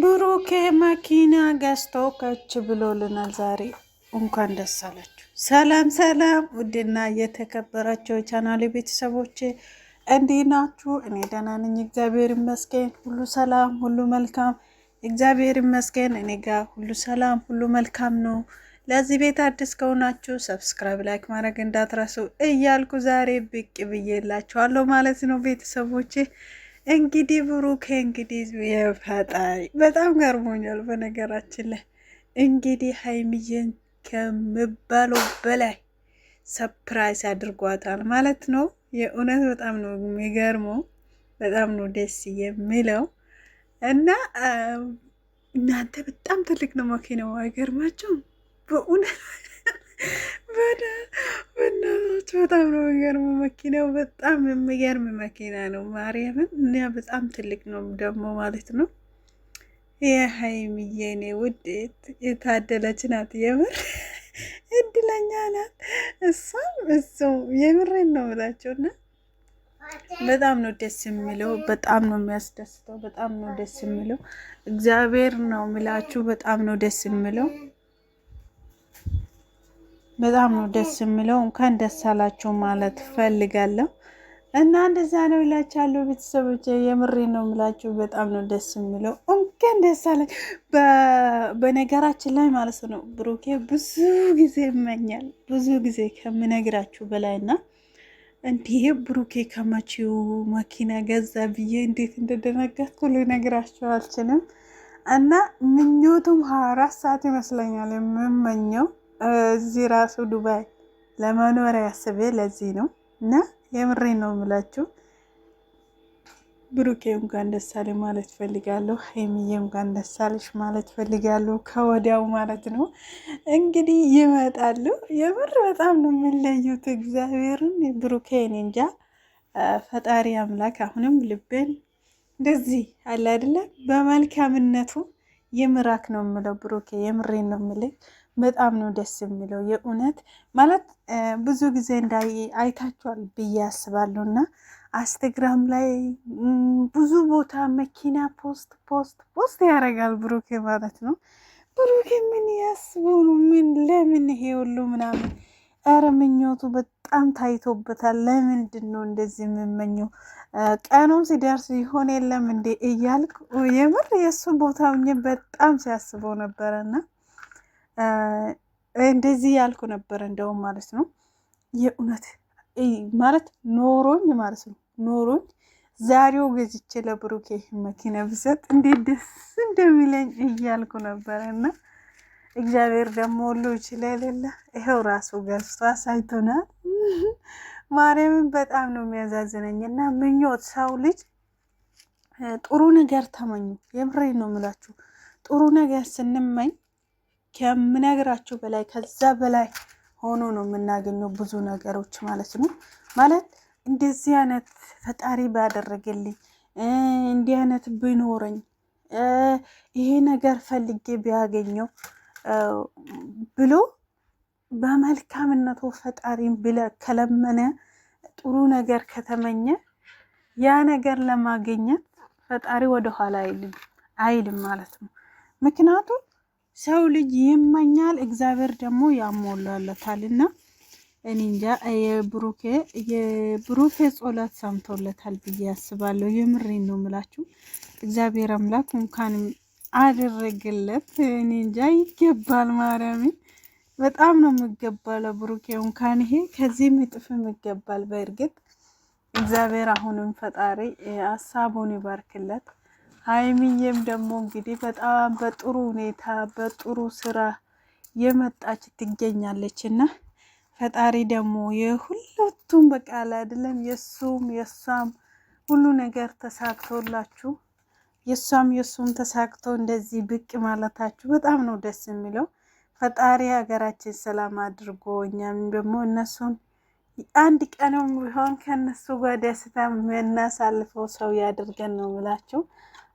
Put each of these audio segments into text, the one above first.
ብሩኬ መኪና ገዝቶ ከች ብሎልናል ዛሬ። እንኳን ደስ አላችሁ። ሰላም ሰላም! ውድና የተከበራቸው ቻናሌ ቤተሰቦች እንዴት ናችሁ? እኔ ደህና ነኝ፣ እግዚአብሔር ይመስገን። ሁሉ ሰላም፣ ሁሉ መልካም፣ እግዚአብሔር ይመስገን። እኔ ጋር ሁሉ ሰላም፣ ሁሉ መልካም ነው። ለዚህ ቤት አዲስ ከሆናችሁ ሰብስክራይብ፣ ላይክ ማድረግ እንዳትረሱ እያልኩ ዛሬ ብቅ ብዬላችኋለሁ ማለት ነው ቤተሰቦቼ። እንግዲህ ብሩኬ የፈጣሪ በጣም ገርሞኛል። በነገራችን ላይ እንግዲህ ሀይሚዬን ከሚባለው በላይ ሰፕራይዝ አድርጓታል ማለት ነው። የእውነት በጣም ነው የሚገርመው፣ በጣም ነው ደስ የሚለው እና እናንተ በጣም ትልቅ ነው መኪናው፣ አይገርማችሁም? በእውነት በእናታችሁ በጣም ነው የሚገርመው መኪናው። በጣም የሚገርም መኪና ነው። ማርያምን እና በጣም ትልቅ ነው ደግሞ ማለት ነው። የሀይሚዬ እኔ ውድ የታደለች ናት። የምር እድለኛ ናት። እሱም የምሬን ነው ብላቸው እና በጣም ነው ደስ የሚለው። በጣም ነው የሚያስደስተው። በጣም ነው ደስ የሚለው። እግዚአብሔር ነው የሚላችሁ። በጣም ነው ደስ የሚለው። በጣም ነው ደስ የሚለው። እንኳን ደስ አላችሁ ማለት ፈልጋለሁ እና እንደዛ ነው ይላችኋለሁ ቤተሰቦች። የምሬ ነው የምላችሁ። በጣም ነው ደስ የሚለው። እንኳን ደስ አላችሁ። በነገራችን ላይ ማለት ነው ብሩኬ ብዙ ጊዜ ይመኛል፣ ብዙ ጊዜ ከምነግራችሁ በላይ እና እንዲህ ብሩኬ ከመቼው መኪና ገዛ ብዬ እንዴት እንደደነገጥኩ ልነግራችሁ አልችልም። እና ምኞቱም 24 ሰዓት ይመስለኛል የምመኘው እዚህ ራሱ ዱባይ ለመኖር ያስቤ ለዚህ ነው እና የምሬን ነው የምላችሁ። ብሩኬ እንኳን ደስ አለ ማለት ፈልጋለሁ። ሀይሚዬ እንኳን ደስ አለሽ ማለት ፈልጋለሁ ከወዲያው ማለት ነው። እንግዲህ ይመጣሉ። የምር በጣም ነው የሚለዩት። እግዚአብሔርን ብሩኬ እኔ እንጃ። ፈጣሪ አምላክ አሁንም ልቤን እንደዚህ አለ አይደለ በመልካምነቱ የምራክ ነው የምለው። ብሩኬ የምሬን ነው የምልህ። በጣም ነው ደስ የሚለው የእውነት ማለት ብዙ ጊዜ አይታችኋል ብዬ አስባለሁ። እና ኢንስታግራም ላይ ብዙ ቦታ መኪና ፖስት ያደርጋል ብሩኬ ማለት ነው። ብሩኬ ምን ያስበው ነው? ምን ለምን ይሄ ሁሉ ምናምን? ኧረ ምኞቱ በጣም ታይቶበታል። ለምንድን ነው እንደዚህ የምመኘው? ቀኑም ሲደርስ ይሆን የለም እንዴ እያልኩ የምር የእሱ ቦታ በጣም ሲያስበው ነበረና እንደዚህ ያልኩ ነበር እንደውም ማለት ነው። የእውነት ማለት ኖሮኝ ማለት ነው ኖሮኝ ዛሬው ገዝቼ ለብሩኬ መኪና ብሰጥ እንዴት ደስ እንደሚለኝ እያልኩ ነበረ። እና እግዚአብሔር ደግሞ ሁሉ ይችላል የለ ይኸው ራሱ ገዝቶ አሳይቶናል። ማርያምን በጣም ነው የሚያዛዝነኝ። እና ምኞት ሰው ልጅ ጥሩ ነገር ተመኙ። የምሬን ነው የምላችሁ። ጥሩ ነገር ስንመኝ ከምነግራችሁ በላይ ከዛ በላይ ሆኖ ነው የምናገኘው ብዙ ነገሮች ማለት ነው። ማለት እንደዚህ አይነት ፈጣሪ ባደረገልኝ፣ እንዲህ አይነት ቢኖረኝ፣ ይሄ ነገር ፈልጌ ቢያገኘው ብሎ በመልካምነቱ ፈጣሪን ብለ ከለመነ ጥሩ ነገር ከተመኘ ያ ነገር ለማግኘት ፈጣሪ ወደኋላ አይልም ማለት ነው። ምክንያቱም ሰው ልጅ ይመኛል፣ እግዚአብሔር ደግሞ ያሞላለታል። እና እኔ እንጃ የብሩኬ ጸሎት ሰምቶለታል ብዬ አስባለሁ። የምሬን ነው የምላችሁ። እግዚአብሔር አምላክ እንኳን አደረገለት። እኔ እንጃ ይገባል። ማርያምን በጣም ነው የሚገባው ለብሩኬ። እንኳን ይሄ ከዚህም እጥፍም ይገባል። በእርግጥ እግዚአብሔር አሁንም ፈጣሪ ሀሳቡን ይባርክለት። ሀይሚዬም ደግሞ እንግዲህ በጣም በጥሩ ሁኔታ በጥሩ ስራ የመጣች ትገኛለች እና ፈጣሪ ደግሞ የሁለቱም በቃል አይደለም የእሷም ሁሉ ነገር ተሳክቶላችሁ የእሱም ተሳክቶ እንደዚህ ብቅ ማለታችሁ በጣም ነው ደስ የሚለው። ፈጣሪ ሀገራችን ሰላም አድርጎ እኛም ደግሞ እነሱን አንድ ቀንም ቢሆን ከእነሱ ጋር ደስታ የምናሳልፈው ሰው ያድርገን ነው ምላችሁ።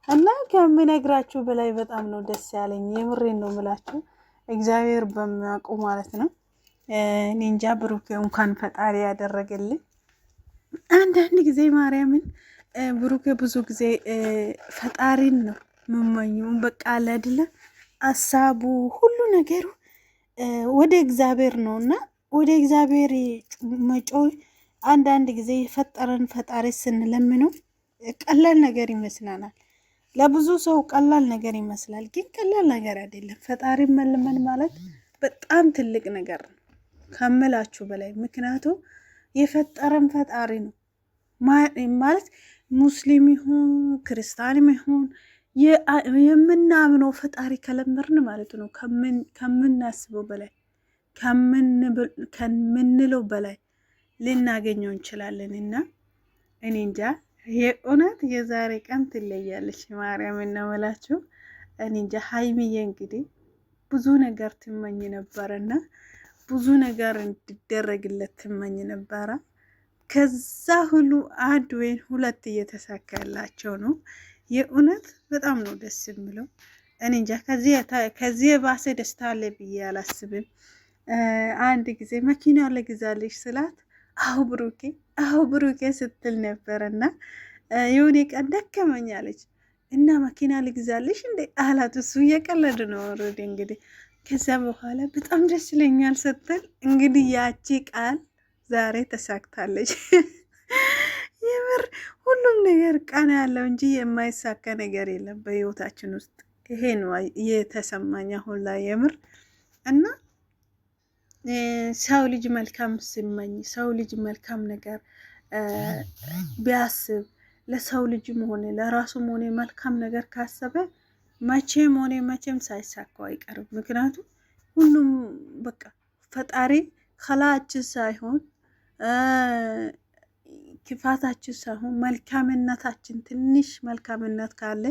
እና ከምነግራችሁ በላይ በጣም ነው ደስ ያለኝ። የምሬን ነው ምላችሁ። እግዚአብሔር በሚያውቁ ማለት ነው። እኔ እንጃ ብሩኬ እንኳን ፈጣሪ ያደረገልኝ። አንዳንድ ጊዜ ማርያምን ብሩኬ ብዙ ጊዜ ፈጣሪን ነው ምመኙ በቃ አለ አይደለ አሳቡ ሁሉ ነገሩ ወደ እግዚአብሔር ነውና ወደ እግዚአብሔር መጮህ አንዳንድ ጊዜ የፈጠረን ፈጣሪ ስንለምነው ቀላል ነገር ይመስለናል። ለብዙ ሰው ቀላል ነገር ይመስላል፣ ግን ቀላል ነገር አይደለም። ፈጣሪ መለመን ማለት በጣም ትልቅ ነገር ነው ከምላችሁ በላይ። ምክንያቱም የፈጠረን ፈጣሪ ነው ማለት ሙስሊም ይሁን ክርስቲያንም ይሁን የምናምነው ፈጣሪ ከለመርን ማለት ነው ከምናስበው በላይ ከምንለው በላይ ልናገኘው እንችላለን። እና እኔ እንጃ የእውነት የዛሬ ቀን ትለያለች ማርያም እናመላችሁ። እኔ እንጃ ሀይሚዬ እንግዲህ ብዙ ነገር ትመኝ ነበረና ብዙ ነገር እንዲደረግለት ትመኝ ነበረ። ከዛ ሁሉ አንድ ወይም ሁለት እየተሳካላቸው ነው። የእውነት በጣም ነው ደስ የሚለው። እኔ እንጃ ከዚህ የባሰ ደስታ አለ ብዬ አላስብም። አንድ ጊዜ መኪና ልግዛልሽ ስላት አሁ ብሩኬ ስትል ነበረና የሆነ ቀን ደከመኝ አለች እና መኪና ልግዛልሽ እንዴ አላት። እሱ እየቀለድ ነው ወረደ እንግዲህ። ከዛ በኋላ በጣም ደስ ይለኛል ስትል እንግዲህ ያቺ ቃል ዛሬ ተሳክታለች። የምር ሁሉም ነገር ቀን ያለው እንጂ የማይሳካ ነገር የለም በህይወታችን ውስጥ። ይሄ ነው የተሰማኝ አሁን ላይ የምር። እና ሰው ልጅ መልካም ሲመኝ፣ ሰው ልጅ መልካም ነገር ቢያስብ፣ ለሰው ልጅም ሆነ ለራሱም ሆነ መልካም ነገር ካሰበ መቼም ሆነ መቼም ሳይሳካው አይቀርም። ምክንያቱም ሁሉም በቃ ፈጣሪ ከላችን ሳይሆን ክፋታችን ሳይሆን መልካምነታችን፣ ትንሽ መልካምነት ካለ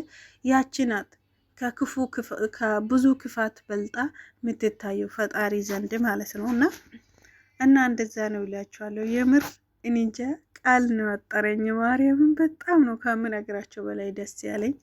ያቺ ናት ከብዙ ክፋት በልጣ የምትታየው ፈጣሪ ዘንድ ማለት ነው። እና እንደዛ ነው ይላችኋለሁ። የምር እኔ እንጃ ቃል ነው ያጠረኝ። ማርያምን በጣም ነው ከምነግራቸው በላይ ደስ ያለኝ።